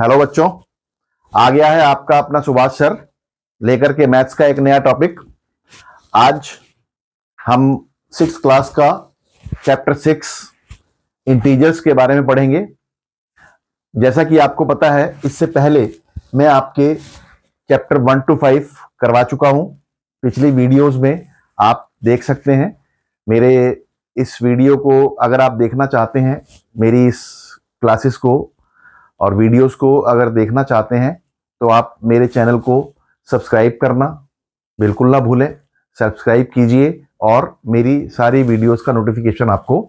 Hello बच्चों, आ गया है आपका अपना सुभाष सर लेकर के मैथ्स का एक नया टॉपिक। आज हम 6th क्लास का चैप्टर 6 इंटीजर्स के बारे में पढ़ेंगे। जैसा कि आपको पता है, इससे पहले मैं आपके चैप्टर 1 to 5 करवा चुका हूं। पिछली वीडियोस में आप देख सकते हैं। मेरे इस वीडियो को अगर आप देखना चाहते हैं, मेरी इस क्लासेस को और वीडियोस को अगर देखना चाहते हैं, तो आप मेरे चैनल को सब्सक्राइब करना बिल्कुल ना भूलें। सब्सक्राइब कीजिए और मेरी सारी वीडियोस का नोटिफिकेशन आपको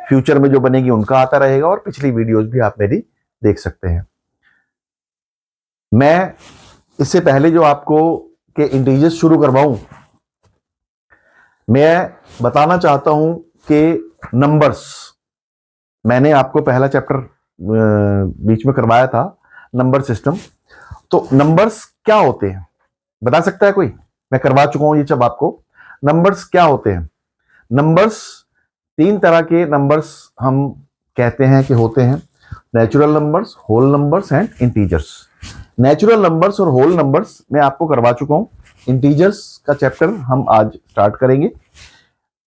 फ्यूचर में जो बनेगी उनका आता रहेगा, और पिछली वीडियोस भी आप मेरी देख सकते हैं। मैं इससे पहले जो आपको के इंटीजर्स शुरू करवाऊं, मैं बताना चाहता हूं कि नंबर्स, मैंने आपको पहला चैप्टर बीच में करवाया था, नंबर सिस्टम। तो नंबर्स क्या होते हैं बता सकता है कोई? मैं करवा चुका हूं ये सब आपको। नंबर्स क्या होते हैं? नंबर्स, 3 तरह के नंबर्स हम कहते हैं कि होते हैं: natural numbers, whole numbers and integers. Natural numbers और होल नंबर्स मैं आपको करवा चुका हूं। इंटीजर्स का चैप्टर हम आज स्टार्ट करेंगे।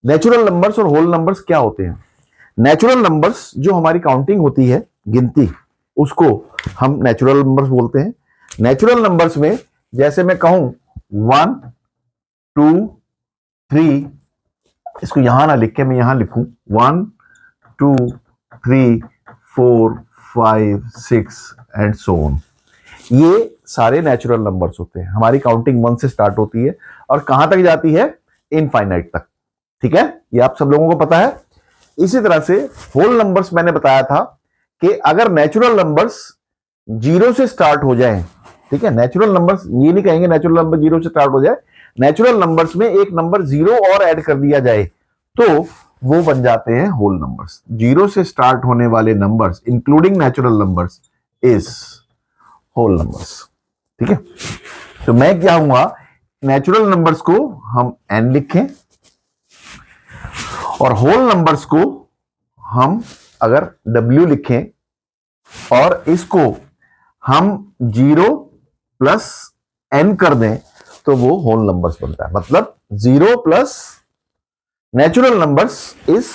नेचुरल नंबर्स और होल नंबर्स क्या होते हैं? नेचुरल नंबर्स जो हमारी काउंटिंग होती है, गिनती, उसको हम नेचुरल नंबर्स बोलते हैं। नेचुरल नंबर्स में जैसे मैं कहूं 1 2 3, इसको यहां ना लिख के मैं यहां लिखूं 1 2 3 4 5 6 एंड सो ऑन। ये सारे नेचुरल नंबर्स होते हैं। हमारी काउंटिंग 1 से स्टार्ट होती है और कहां तक जाती है? इनफाइनाइट तक। ठीक है, ये आप सब लोगों को पता है। इसी तरह से होल नंबर्स मैंने बताया था कि अगर नेचुरल नंबर्स 0 से स्टार्ट हो जाएं, ठीक है, नेचुरल नंबर्स, ये नहीं कहेंगे नेचुरल नंबर 0 से स्टार्ट हो जाए, नेचुरल नंबर्स में एक नंबर 0 और ऐड कर दिया जाए तो वो बन जाते हैं होल नंबर्स। 0 से स्टार्ट होने वाले numbers including natural numbers is whole numbers. ठीक है, तो मैं क्या हूंगा, नेचुरल नंबर्स को हम n लिखें और होल नंबर्स को हम अगर w लिखें और इसको हम 0 प्लस n कर दें तो वो होल नंबर्स बनता है। मतलब 0 plus natural numbers is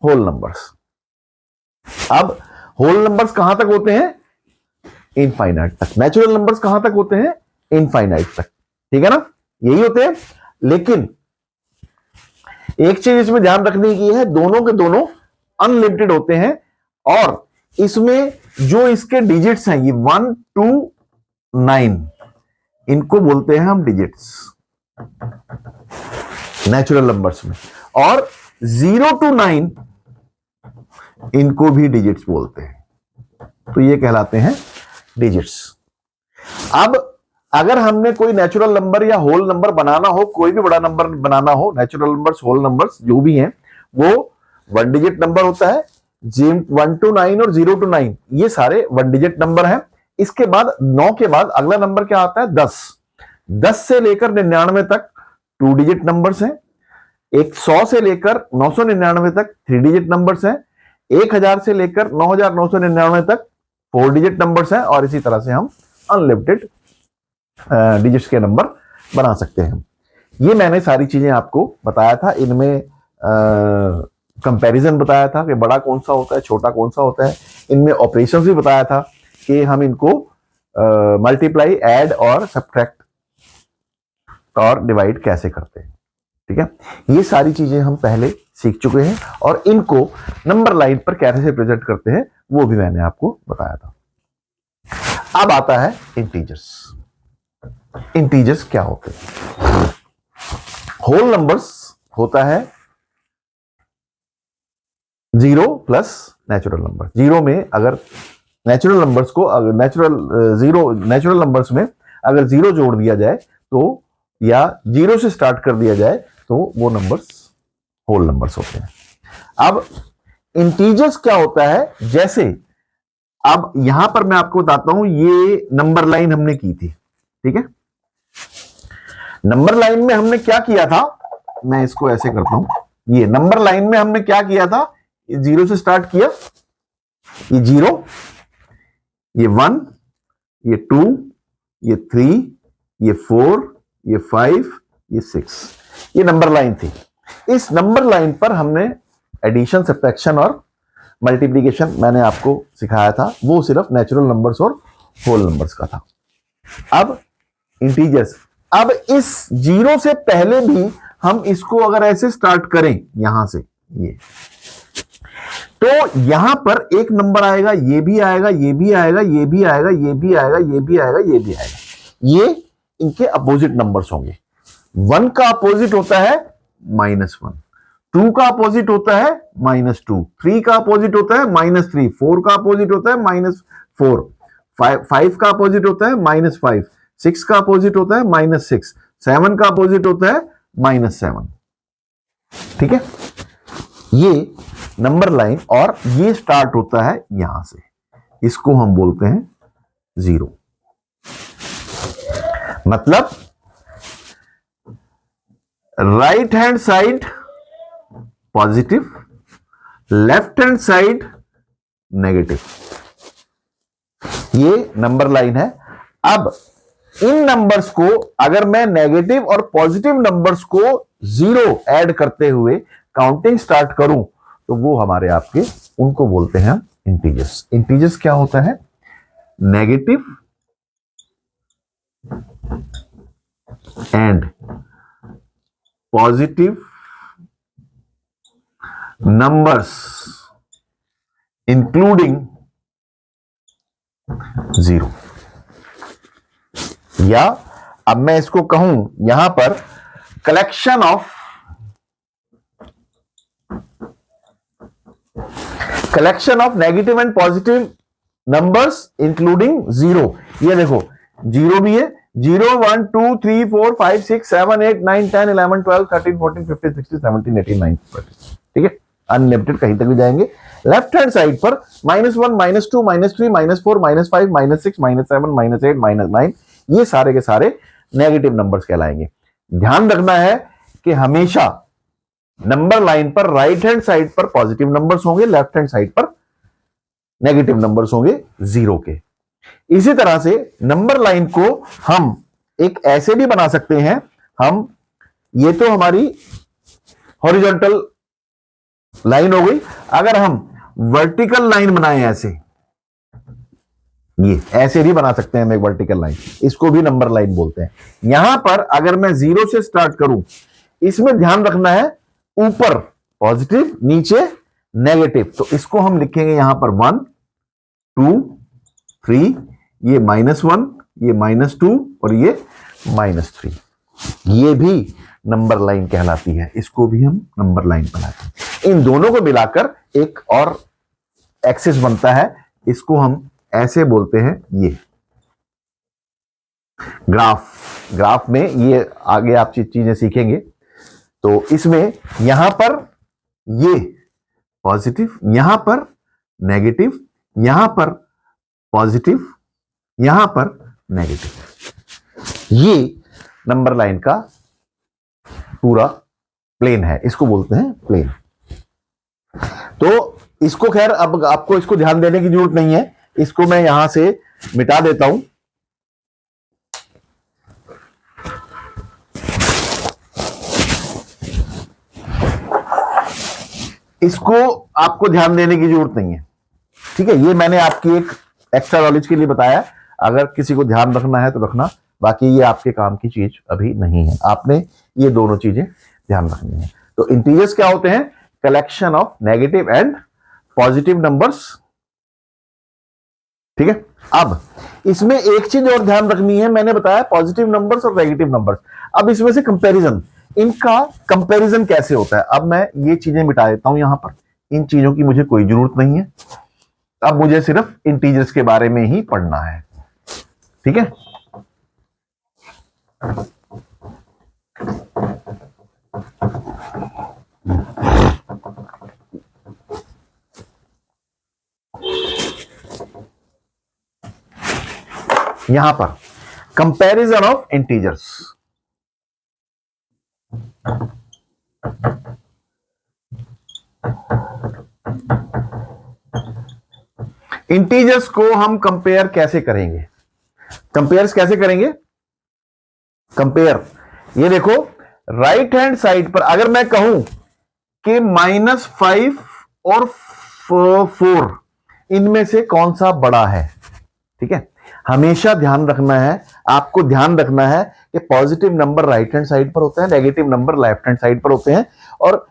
whole numbers. अब होल नंबर्स कहां तक होते हैं? इनफाइनाइट तक। नेचुरल नंबर्स कहां तक होते हैं? इनफाइनाइट तक। ठीक है ना, यही होते हैं। लेकिन एक चीज इसमें ध्यान रखने की है, दोनों के दोनों अनलिमिटेड होते हैं और इसमें जो इसके डिजिट्स हैं, ये 1 2 9, इनको बोलते हैं हम डिजिट्स नेचुरल नंबर्स में, और 0 to 9 इनको भी डिजिट्स बोलते हैं। तो ये कहलाते हैं डिजिट्स। अब अगर हमने कोई नेचुरल नंबर या होल नंबर बनाना हो, कोई भी बड़ा नंबर बनाना हो, नेचुरल नंबर्स, होल नंबर्स जो भी हैं, वो 1 डिजिट नंबर होता है। 1 to 9 और 0 to 9 ये सारे 1 डिजिट नंबर हैं। इसके बाद 9 के बाद अगला नंबर क्या आता है? 10। 10 से लेकर 99 तक 2 डिजिट नंबर्स हैं। 100 से लेकर 999 तक 3 डिजिट नंबर्स हैं। 1000 से लेकर 9999 तक 4 डिजिट नंबर्स हैं। और इसी तरह से हम अनलिमिटेड डिजिट्स के नंबर बना सकते हैं। ये मैंने सारी चीजें आपको बताया था। इनमें कंपैरिजन बताया था कि बड़ा कौन सा होता है, छोटा कौन सा होता है। इनमें ऑपरेशंस भी बताया था कि हम इनको मल्टीप्लाई, ऐड और सब्ट्रैक्ट और डिवाइड कैसे करते हैं। ठीक है, ये सारी चीजें हम पहले सीख चुके हैं और इनको नंबर लाइन पर कैसे प्रेजेंट करते हैं वो भी मैंने आपको बताया था। अब आता है इंटीजर्स। इंटीजर्स क्या होते हैं? होल नंबर्स होता है 0 प्लस नेचुरल नंबर। 0 में अगर नेचुरल नंबर्स को, अगर नेचुरल नंबर्स में अगर 0 जोड़ दिया जाए तो, या 0 से स्टार्ट कर दिया जाए तो वो नंबर्स होल नंबर्स होते हैं। अब इंटीजर्स क्या होता है? जैसे अब यहां पर मैं आपको बताता हूं, ये नंबर लाइन हमने की थी। ठीक है, नंबर लाइन में हमने क्या किया था? मैं इसको ऐसे करता हूं। ये नंबर लाइन में हमने क्या किया था? 0 से स्टार्ट किया, ये 0, ये 1, ये 2, ये 3, ये 4, ये 5, ये 6, ये नंबर लाइन थी। इस नंबर लाइन पर हमने एडिशन, सब्ट्रैक्शन और मल्टीप्लिकेशन मैंने आपको सिखाया था, वो सिर्फ नेचुरल नंबर्स और होल नंबर्स का था। अब इंटीजर्स, अब इस 0 से पहले भी हम इसको अगर ऐसे स्टार्ट करें यहां से, ये तो यहां पर एक नंबर आएगा, ये भी आएगा, ये भी आएगा, ये भी आएगा, ये भी आएगा, ये भी आएगा, ये भी आएगा। ये इनके अपोजिट नंबर्स होंगे। 1 का अपोजिट होता है -1, 2 का अपोजिट होता है -2, 3 का अपोजिट होता है -3, 4 का अपोजिट होता है -4, 5 का अपोजिट होता है -5, 6 का अपोजिट होता है -6, 7 का अपोजिट होता है -7। ठीक है, ये नंबर लाइन, और ये स्टार्ट होता है यहां से, इसको हम बोलते हैं 0। मतलब right hand side positive, left hand side negative, ये नंबर लाइन है। अब इन नंबर्स को अगर मैं नेगेटिव और पॉजिटिव नंबर्स को 0 ऐड करते हुए काउंटिंग स्टार्ट करूं, तो वो हमारे आपके, उनको बोलते हैं इंटीजर्स। इंटीजर्स क्या होता है? Negative and positive numbers including 0। या अब मैं इसको कहूं यहां पर collection of negative and positive numbers including 0। ये देखो 0 भी है, 0 1 2 3 4 5 6 7 8 9 10 11 12 13 14 15 16 17 18 19 20। ठीक है, अनलिमिटेड कहीं तक भी जाएंगे। लेफ्ट हैंड साइड पर -1 -2 -3 -4 -5 -6 -7 -8 -9, ये सारे के सारे नेगेटिव नंबर्स कहलाएंगे। ध्यान रखना है कि हमेशा नंबर लाइन पर राइट हैंड साइड पर पॉजिटिव नंबर्स होंगे, लेफ्ट हैंड साइड पर नेगेटिव नंबर्स होंगे 0 के। इसी तरह से नंबर लाइन को हम एक ऐसे भी बना सकते हैं, हम, ये तो हमारी हॉरिजॉन्टल लाइन हो गई। अगर हम वर्टिकल लाइन बनाएं ऐसे, ये ऐसे भी बना सकते हैं हम एक वर्टिकल लाइन, इसको भी नंबर लाइन बोलते हैं। यहां पर अगर मैं 0 से स्टार्ट करूं, इसमें ध्यान रखना है ऊपर पॉजिटिव, नीचे नेगेटिव, तो इसको हम लिखेंगे यहां पर 1 2 3, ये -1, ये -2 और ये -3, ये भी नंबर लाइन कहलाती है, इसको भी हम नंबर लाइन बनाते हैं। इन दोनों को मिलाकर एक और एक्सिस बनता है, इसको हम ऐसे बोलते हैं, ये ग्राफ में ये आगे आप चीजें सीखेंगे। तो इसमें यहां पर ये पॉजिटिव, यहां पर नेगेटिव, यहां पर पॉजिटिव, यहां पर नेगेटिव, ये नंबर लाइन का पूरा प्लेन है, इसको बोलते हैं प्लेन। तो इसको खैर अब आपको इसको ध्यान देने की जरूरत नहीं है, इसको मैं यहां से मिटा देता हूं। इसको आपको ध्यान देने की जरूरत नहीं है, ठीक है। ये मैंने आपकी एक एक्स्ट्रा नॉलेज के लिए बताया, अगर किसी को ध्यान रखना है तो रखना, बाकी ये आपके काम की चीज अभी नहीं है, आपने ये दोनों चीजें ध्यान रखनी है। तो इंटीजर्स क्या होते हैं? Collection of negative and positive numbers. ठीक है, अब इसमें एक चीज और ध्यान रखनी है, मैंने बताया पॉजिटिव नंबर्स और नेगेटिव नंबर्स। अब इसमें से कंपैरिजन, इनका कंपैरिजन कैसे होता है? अब मैं ये चीजें मिटा देता हूं यहां पर, इन चीजों की मुझे कोई जरूरत नहीं है, अब मुझे सिर्फ इंटीजर्स के बारे में ही पढ़ना है। ठीक है, यहां पर कंपैरिजन ऑफ इंटीजर्स। इंटीजर्स को हम कंपेयर कैसे करेंगे? कंपेयर्स कैसे करेंगे? कंपेयर, ये देखो राइट हैंड साइड पर अगर मैं कहूं कि -5 और 4 इनमें से कौन सा बड़ा है, ठीक है, हमेशा ध्यान रखना है, आपको ध्यान रखना है कि positive number right hand side पर होते हैं, negative number left hand side पर होते हैं, और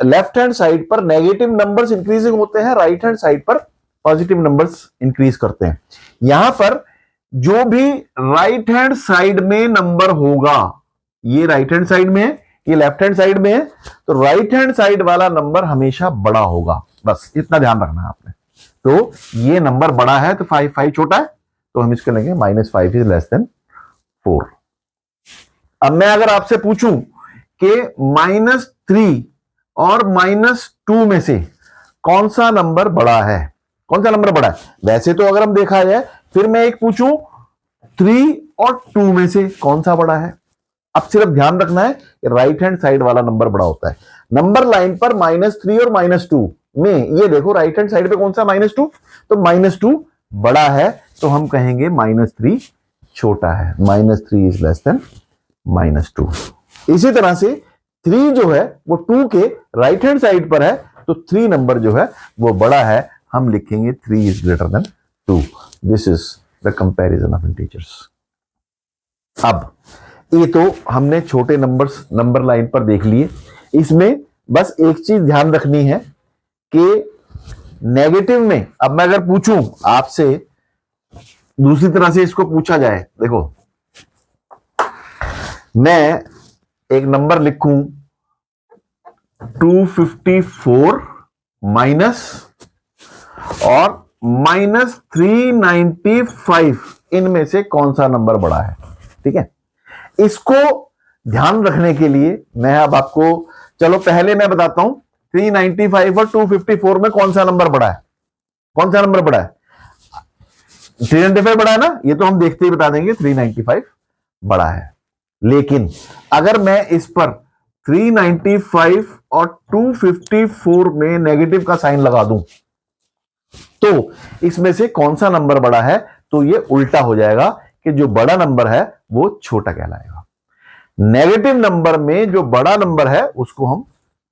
लेफ्ट हैंड साइड पर नेगेटिव नंबर्स इंक्रीजिंग होते हैं, राइट हैंड साइड पर पॉजिटिव नंबर्स इंक्रीज करते हैं। यहां पर जो भी राइट हैंड साइड में नंबर होगा, ये राइट हैंड साइड में है, ये लेफ्ट हैंड साइड में है, तो राइट हैंड साइड वाला नंबर हमेशा बड़ा होगा, बस इतना ध्यान रखना है आपने। तो ये नंबर बड़ा है तो 5 छोटा है, तो हम इसको लेंगे -5 इज लेस देन 4। अब मैं अगर आपसे पूछूं कि -3 और -2 में से कौन सा नंबर बड़ा है, कौन सा नंबर बड़ा है, वैसे तो अगर हम देखा जाए, फिर मैं एक पूछूं 3 और 2 में से कौन सा बड़ा है। अब सिर्फ ध्यान रखना है कि राइट हैंड साइड वाला नंबर बड़ा होता है। नंबर लाइन पर -3 और -2 में ये देखो राइट हैंड साइड पे कौन सा -2, तो -2 बड़ा है, तो हम कहेंगे -3 छोटा है, -3 इज लेस देन -2। इसी तरह से 3 जो है वो 2 के राइट हैंड साइड पर है, तो 3 नंबर जो है वो बड़ा है, हम लिखेंगे 3 is greater than 2। This is the comparison of integers. अब ये तो हमने छोटे नंबर्स नंबर लाइन पर देख लिए। इसमें बस एक चीज ध्यान रखनी है कि नेगेटिव में, अब मैं अगर पूछूं आपसे दूसरी तरह से इसको पूछा जाए, देखो मैं एक नंबर लिखूं 254 माइनस और -395, इनमें से कौन सा नंबर बड़ा है, ठीक है। इसको ध्यान रखने के लिए मैं अब आपको, चलो पहले मैं बताता हूं 395 और 254 में कौन सा नंबर बड़ा है, कौन सा नंबर बड़ा है? 395 बड़ा है ना, ये तो हम देखते ही बता देंगे 395 बड़ा है। लेकिन अगर मैं इस पर 395 और 254 में नेगेटिव का साइन लगा दूं, तो इसमें से कौन सा नंबर बड़ा है, तो ये उल्टा हो जाएगा कि जो बड़ा नंबर है वो छोटा कहलाएगा। नेगेटिव नंबर में जो बड़ा नंबर है उसको हम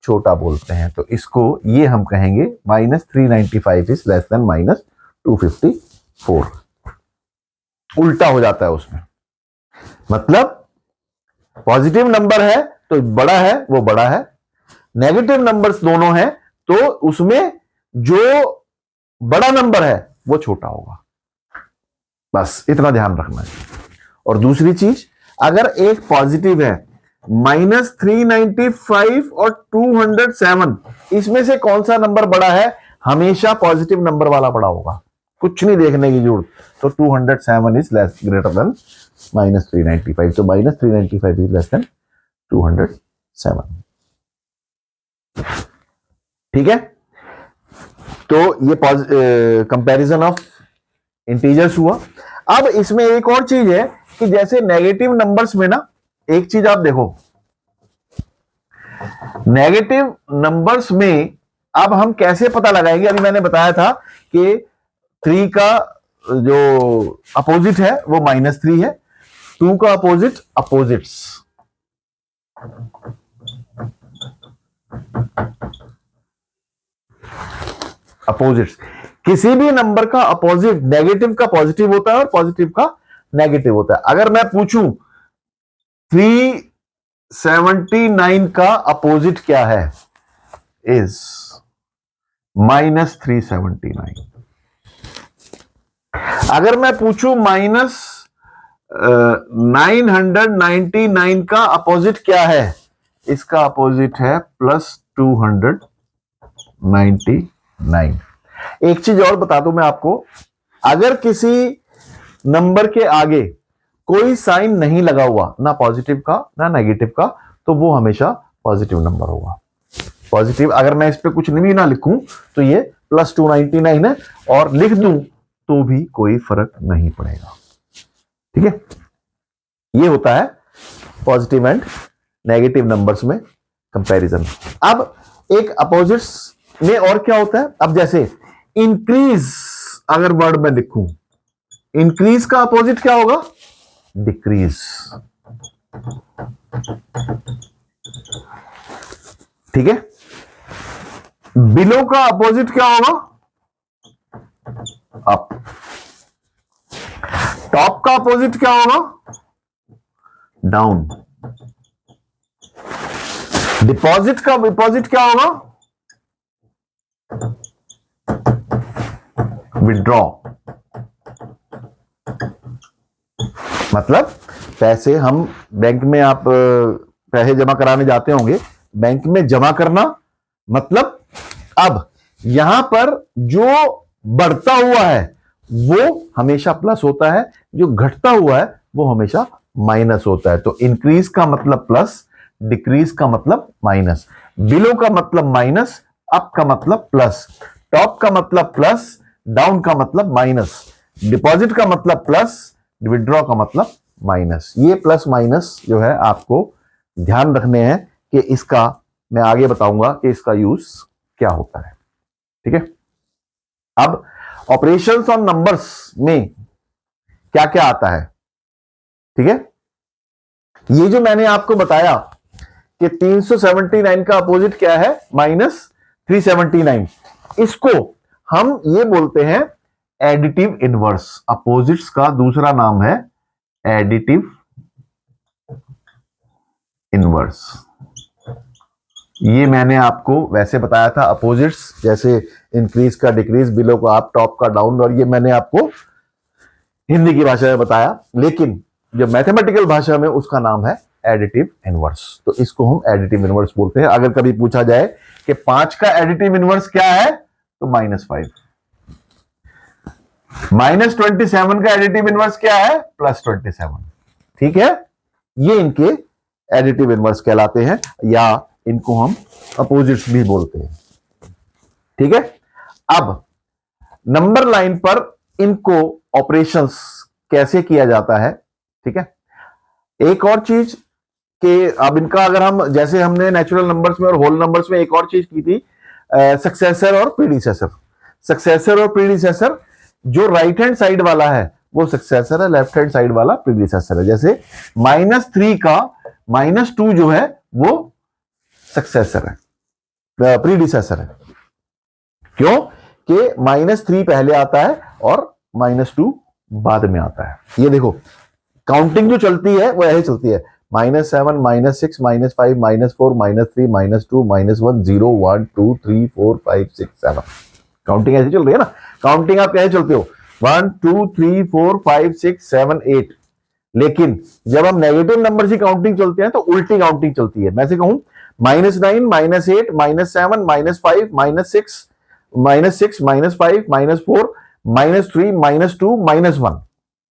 छोटा बोलते हैं, तो इसको ये हम कहेंगे -395 इज लेस देन -254। उल्टा हो जाता है उसमें, मतलब पॉजिटिव नंबर है तो बड़ा है, वो बड़ा है, नेगेटिव नंबर्स दोनों हैं तो उसमें जो बड़ा नंबर है वो छोटा होगा, बस इतना ध्यान रखना है। और दूसरी चीज, अगर एक पॉजिटिव है -395 और 207, इसमें से कौन सा नंबर बड़ा है, हमेशा पॉजिटिव नंबर वाला बड़ा होगा, कुछ नहीं देखने की जरूरत। तो 207 इज लेस ग्रेटर देन -395, तो -395 इज लेस देन 207, ठीक है। तो ये कंपैरिजन ऑफ इंटीजर्स हुआ। अब इसमें एक और चीज है कि जैसे नेगेटिव नंबर्स में ना, एक चीज आप देखो, नेगेटिव नंबर्स में अब हम कैसे पता लगाएंगे, अभी मैंने बताया था कि 3 का जो अपोजिट है वो -3 है, 2 का अपोजिट अपोजिट्स, किसी भी नंबर का अपोजिट नेगेटिव का पॉजिटिव होता है और पॉजिटिव का नेगेटिव होता है। अगर मैं पूछूं 379 का अपोजिट क्या है, इज -379। अगर मैं पूछूं -999 का अपोजिट क्या है, इसका अपोजिट है +299। एक चीज और बता दूं मैं आपको, अगर किसी नंबर के आगे कोई साइन नहीं लगा हुआ, ना पॉजिटिव का ना नेगेटिव का, तो वो हमेशा पॉजिटिव नंबर होगा। पॉजिटिव, अगर मैं इस पे कुछ भी ना लिखूं तो ये +299 है, और लिख दूं तो भी कोई फर्क नहीं पड़ेगा, ठीक है। ये होता है पॉजिटिव एंड नेगेटिव नंबर्स में कंपैरिजन। अब एक अपोजिट्स में और क्या होता है, अब जैसे इंक्रीज अगर वर्ड में लिखूं, इंक्रीज का अपोजिट क्या होगा? डिक्रीज। ठीक है। बिलो का अपोजिट क्या होगा? अप। टॉप का अपोजिट क्या होगा? डाउन। डिपॉजिट का अपोजिट क्या होगा? विड्रॉ। मतलब पैसे हम बैंक में, आप पैसे जमा कराने जाते होंगे, बैंक में जमा करना, मतलब अब यहां पर जो बढ़ता हुआ है वो हमेशा प्लस होता है, जो घटता हुआ है वो हमेशा माइनस होता है। तो इंक्रीज का मतलब प्लस, डिक्रीज का मतलब माइनस, बिलो का मतलब माइनस, अप का मतलब प्लस, टॉप का मतलब प्लस, डाउन का मतलब माइनस, डिपॉजिट का मतलब प्लस, विड्रॉ का मतलब माइनस। ये प्लस माइनस जो है आपको ध्यान रखने हैं कि इसका मैं आगे बताऊंगा कि इसका यूज क्या होता है। ठीक है। अब ऑपरेशंस ऑन नंबर्स में क्या क्या आता है? ठीक है। ये जो मैंने आपको बताया कि 379 का अपोजिट क्या है? -379। इसको हम ये बोलते हैं एडिटिव इनवर्स। अपोजिट्स का दूसरा नाम है एडिटिव इनवर्स। ये मैंने आपको वैसे बताया था, अपोजिट्स जैसे इंक्रीज का डिक्रीज, बिलो का अप, टॉप का डाउन, और ये मैंने आपको हिंदी की भाषा में बताया, लेकिन जो मैथमेटिकल भाषा में उसका नाम है एडिटिव इनवर्स। तो इसको हम एडिटिव इनवर्स बोलते हैं। अगर कभी पूछा जाए कि 5 का एडिटिव इनवर्स क्या है, तो -5। -27 का एडिटिव इनवर्स क्या है? +27। ठीक है। ये इनके एडिटिव इनवर्स कहलाते हैं, या इनको हम अपोजिट्स भी बोलते हैं। ठीक है। अब नंबर लाइन पर इनको ऑपरेशंस कैसे किया जाता है? ठीक है। एक और चीज कि अब इनका अगर हम, जैसे हमने नेचुरल नंबर्स में और होल नंबर्स में एक और चीज की थी, सक्सेसर और प्रीडिसेसर। सक्सेसर और प्रीडिसेसर, जो राइट हैंड साइड वाला है वो सक्सेसर है, लेफ्ट हैंड साइड वाला प्रीडिसेसर है। जैसे -3 का -2 जो है वो सक्सेसर है, प्रीडिसेसर है। क्यों? कि -3 पहले आता है और -2 बाद में आता है। ये देखो काउंटिंग जो चलती है वो ऐसे चलती है, -7, -6, -5, -4, -3, -2, -1, 0, 1, 2, 3, 4, 5, 6, 7। काउंटिंग ऐसी चल रही है ना। काउंटिंग आप कैसे चलते हो? 1, 2, 3, 4, 5, 6, 7, 8। लेकिन जब हम नेगेटिव नंबर की काउंटिंग चलते हैं तो उल्टी काउंटिंग चलती है। मैं से कहूं -9, -8, -7, -5, -6, -6, -5, -4, -3, -2, -1।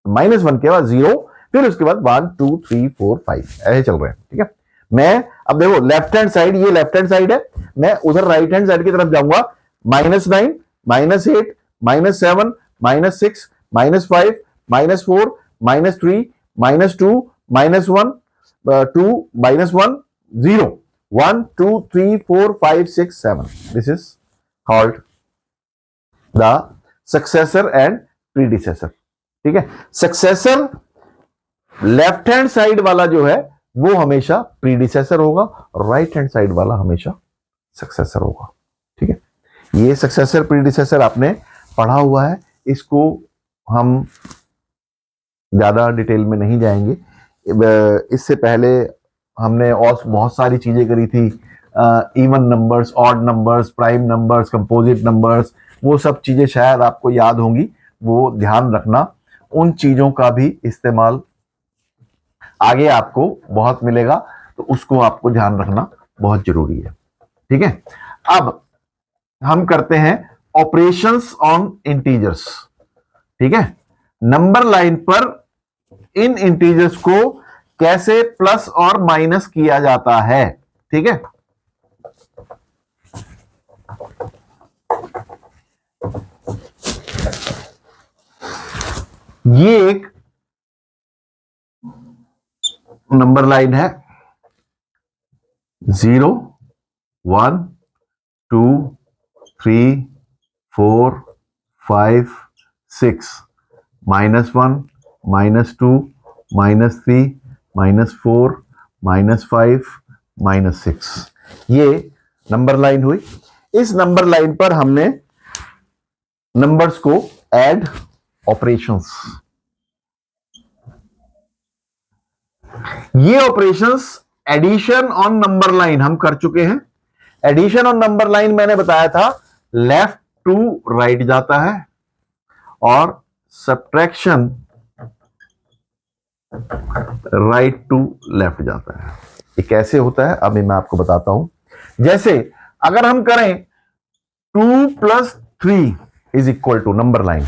-1 के बाद 0, फिर उसके बाद 1, 2, 3, 4, 5 ऐसे चल रहे हैं। ठीक है। मैं अब देखो लेफ्ट हैंड साइड, ये लेफ्ट हैंड साइड है, मैं उधर राइट हैंड साइड की तरफ जाऊंगा। -9, -8, -7, -6, -5, -4, -3, -2, -1, 2, -1, 0, 1, 2, 3, 4, 5, 6, 7। This is called the successor and predecessor. ठीक है। सक्सेसर लेफ्ट हैंड साइड वाला जो है वो हमेशा प्रीडिसेसर होगा, राइट हैंड साइड वाला हमेशा सक्सेसर होगा। ठीक है। ये सक्सेसर प्रीडिसेसर आपने पढ़ा हुआ है, इसको हम ज्यादा डिटेल में नहीं जाएंगे। इससे पहले हमने और बहुत सारी चीजें करी थी, even numbers, odd numbers, prime numbers, composite numbers, वो सब चीजें शायद आपको याद होंगी। वो ध्यान रखना, उन चीजों का भी इस्तेमाल आगे आपको बहुत मिलेगा, तो उसको आपको ध्यान रखना बहुत जरूरी है। ठीक है। अब हम करते हैं ऑपरेशंस ऑन इंटीजर्स। ठीक है। नंबर लाइन पर इन इंटीजर्स को कैसे प्लस और माइनस किया जाता है। ठीक है। ये एक नंबर लाइन है, 0, 1, 2, 3, 4, 5, 6, -1, -2, -3, -4, -5, -6, ये नंबर लाइन हुई। इस नंबर लाइन पर हमने नंबर्स को ऐड ऑपरेशंस, ये operations addition on number line हम कर चुके हैं। एडिशन ऑन नंबर लाइन मैंने बताया था लेफ्ट टू राइट जाता है और सब्ट्रैक्शन राइट टू लेफ्ट जाता है। ये कैसे होता है अभी मैं आपको बताता हूं। जैसे अगर हम करें 2 + 3 is equal to number line,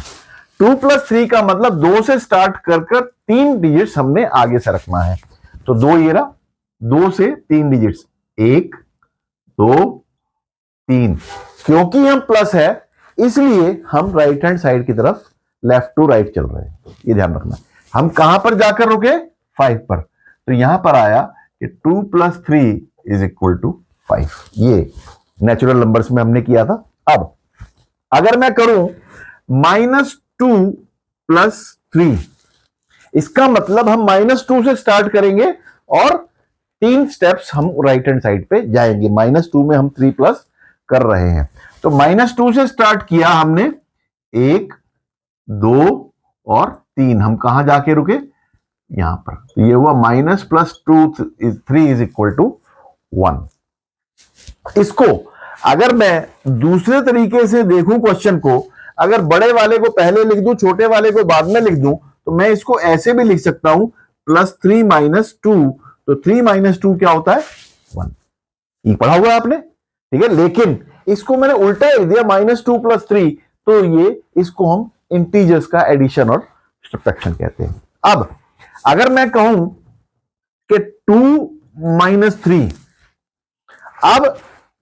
2 + 3 का मतलब 2 से स्टार्ट कर 3 डिजिट्स हमने आगे से रखना है। तो 2 ये रहा, 2 से 3 डिजिट्स, 1 2 3। क्योंकि हम प्लस है इसलिए हम राइट हैंड साइड की तरफ लेफ्ट टू राइट चल रहे हैं, ये ध्यान रखना। हम कहां पर जाकर रुके? 5 पर। तो यहां पर आया कि 2 + 3 इज इक्वल टू 5। ये नेचुरल नंबर्स में हमने किया था। अब अगर मैं करूं -2 + 3, इसका मतलब हम -2 से स्टार्ट करेंगे और 3 स्टेप्स हम राइट हैंड साइड पे जाएंगे। -2 में हम 3 प्लस कर रहे हैं। तो -2 से स्टार्ट किया हमने, 1 2 और 3, हम कहां जाके रुके? यहां पर। तो ये हुआ -+2 3 इज इक्वल टू 1। इसको अगर मैं दूसरे तरीके से देखूं क्वेश्चन को, अगर बड़े वाले को पहले लिख दूं, छोटे वाले को बाद में लिख दूं, तो मैं इसको ऐसे भी लिख सकता हूं +3 - 2। तो 3 - 2 क्या होता है? 1। ये पढ़ा हुआ है आपने, ठीक है। लेकिन इसको मैंने उल्टा लिख दिया -2 + 3, तो ये इसको हम इंटीजर्स का एडिशन और सब्ट्रैक्शन कहते हैं। अब अगर मैं कहूं कि 2 - 3, अब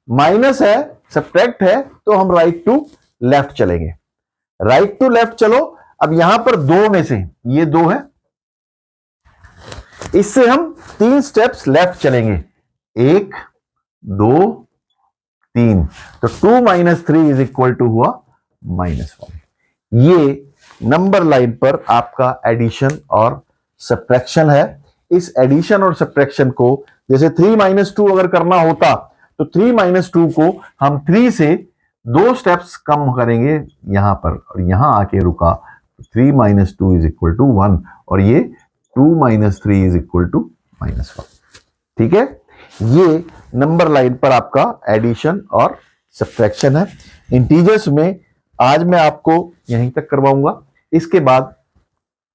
माइनस है, सब्ट्रैक्ट है, तो हम राइट टू लेफ्ट चलेंगे। राइट टू लेफ्ट चलो। अब यहां पर 2 में से ये 2 है, इससे हम 3 स्टेप्स लेफ्ट चलेंगे, 1 2 3। तो 2 - 3 इज इक्वल टू हुआ -1। ये नंबर लाइन पर आपका एडिशन और सब्ट्रैक्शन है। इस एडिशन और सब्ट्रैक्शन को, जैसे 3 - 2 अगर करना होता तो 3 - 2 को हम 3 से 2 स्टेप्स कम करेंगे यहां पर, और यहां आके रुका। 3 - 2 इज इक्वल टू 1 और ये 2 - 3 इज इक्वल टू -1। ठीक है, ये नंबर लाइन पर आपका एडिशन और सब्ट्रैक्शन है। इंटीजर्स में आज मैं आपको यहीं तक करवाऊंगा। इसके बाद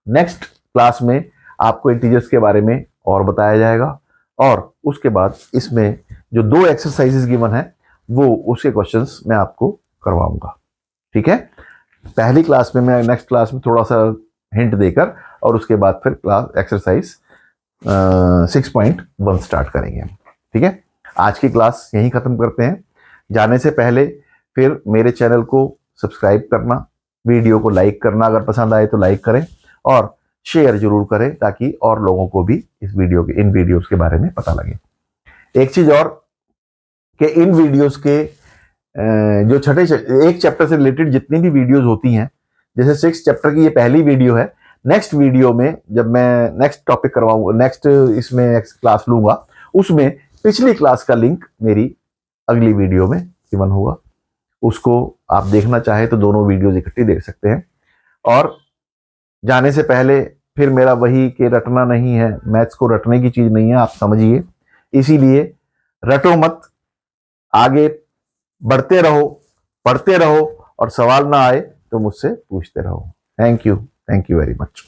नेक्स्ट क्लास में आपको इंटीजर्स के बारे में और बताया जाएगा, और उसके बाद इसमें जो 2 एक्सरसाइजेस गिवन है वो उसके क्वेश्चंस मैं आपको करवाऊंगा। ठीक है, पहली क्लास में मैं नेक्स्ट क्लास में थोड़ा सा हिंट देकर और उसके बाद फिर क्लास एक्सरसाइज 6.1 स्टार्ट करेंगे। ठीक है, आज की क्लास यहीं खत्म करते हैं। जाने से पहले फिर मेरे चैनल को सब्सक्राइब करना, वीडियो को लाइक करना, अगर पसंद आए तो लाइक करें और शेयर जरूर करें ताकि और लोगों को भी इन वीडियोस के बारे में पता लगे। एक चीज और कि इन वीडियोस के जो एक चैप्टर से रिलेटेड जितनी भी वीडियोस होती हैं, जैसे 6 चैप्टर की ये पहली वीडियो है, नेक्स्ट वीडियो में जब मैं नेक्स्ट टॉपिक करवाऊंगा, नेक्स्ट इसमें क्लास लूंगा, उसमें पिछली क्लास का लिंक मेरी अगली वीडियो में गिवन होगा। उसको आप देखना चाहे तो दोनों वीडियोस इकट्ठी देख सकते हैं। और जाने से पहले फिर मेरा वही कि रटना नहीं है, मैथ्स को रटने की चीज नहीं है, आप समझिए। इसीलिए रटो मत, आगे बढ़ते रहो, पढ़ते रहो, और सवाल ना आए तो मुझसे पूछते रहो। Thank you very much.